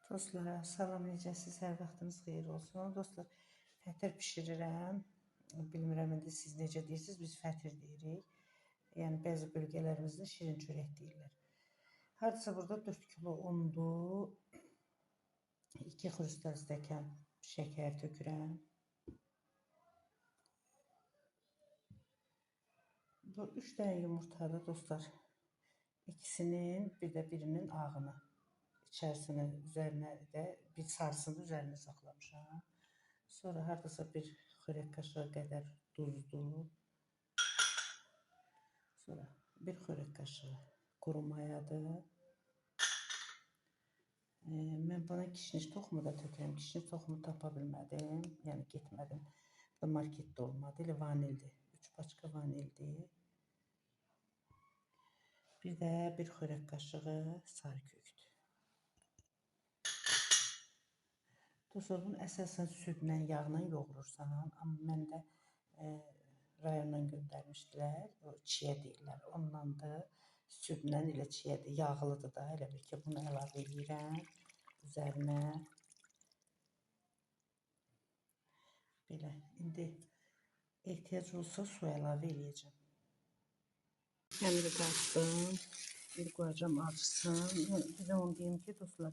Dostlar, salam, necəsiz? Hər vaxtınız xeyir olsun. Dostlar, fətir bişirirəm. Bilmirəm, indi siz necə deyirsiniz, biz fətir deyirik. Yəni, bəzi bölgələrimizdə şirin çörək deyirlər. Hardasa burada 4 kilo undur, 2 xrustal stəkan şəkər tökürəm. Bu 3 dənə yumurtadır dostlar. İkisinin, bir də birinin ağını. İçərisini üzərinə də bir sarısını üzərinə saxlamışam. Sonra hardasa bir xörək qaşığı qədər duzlu. Sonra bir xörək qaşığı quru mayadır. Mən buna kişniş toxumu da tökürəm. Kişniş toxumu tapa bilmədim. Yəni getmədim. Bu marketdə olmadı. Elə vanildir. 3 paçka vanildir. Bir də bir xörək qaşığı sarı kökdür. Dostlar, bunu əsasən südlə, yağla yoğurursan. Amma məndə rayondan göndərmişdilər. O çiyə deyirlər. Ondan da südlə elə çiyədir. Yağlıdır da. Elə bir ki, bunu əlavə edirəm üzərinə. Belə. İndi ehtiyac olsa su əlavə eləyəcəm. Həmiri qaçdım. Bir qoyacam acısın. Bir də onu deyim ki, dostlar,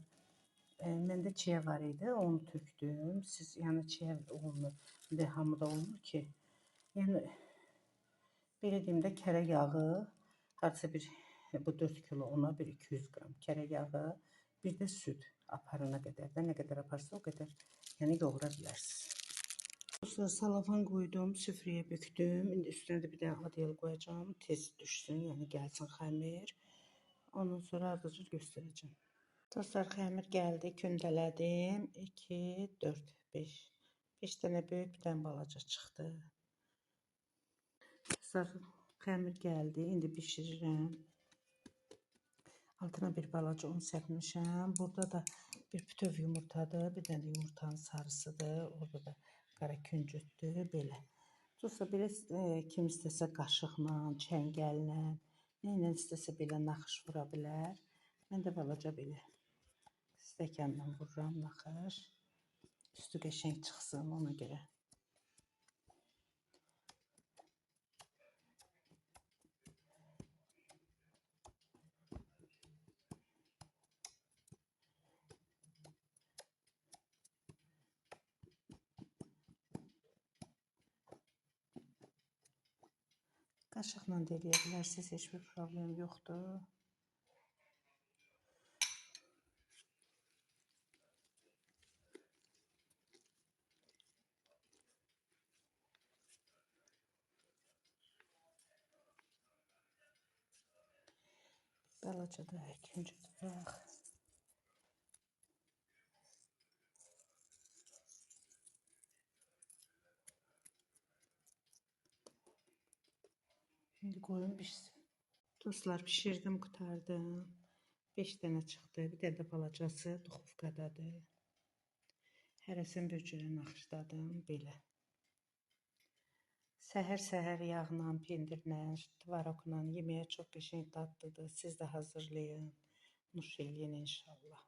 məndə çiyə var idi, onu tökdüm. Siz yəni çiyə olmur, bir də hamıda olmur ki. Yəni belə deyim də, kərə yağı, hardasa bir bu 4 kilo ona bir 200 qram kərə yağı, bir də süd aparana qədər də, nə qədər aparsa o qədər yəni yoğura bilərsiniz. Dostlar, salafan qoydum, süfrəyə bükdüm. İndi üstünə də bir dənə adyal qoyacağım, tez düşsün, yəni gəlsin xəmir. Ondan sonra ardıcıl göstərəcəm. Dostlar, xəmir gəldi, kündələdim. 2, 4, 5. 5 dənə böyük, bir dənə balaca çıxdı. Dostlar, xəmir gəldi, indi bişirirəm. Altına bir balaca un səpmişəm. Burada da bir bütöv yumurtadır, bir dənə yumurtanın sarısıdır. Orada da qara küncütdür, belə. Dostlar, belə kim istəsə qaşıqla, çəngəllə, nə ilə istəsə belə naxış vura bilər. Mən də balaca belə stəkanla vururam naxış. Üstü qəşəng çıxsın ona görə. Qaşıqla da eləyə bilərsiniz, heç bir problem yoxdur. Balaca da küncü tutaq. İndi qoyun pişsin. Dostlar, pişirdim, qutardım. 5 dənə çıxdı. Bir dənə də balacası duxovkadadır. Hərəsini bir cürə naxışladım, belə. Səhər-səhər yağla, pendirlə, tvarokla yeməyə çox qəşəng dadlıdır. Siz də hazırlayın, nuş eləyin inşallah.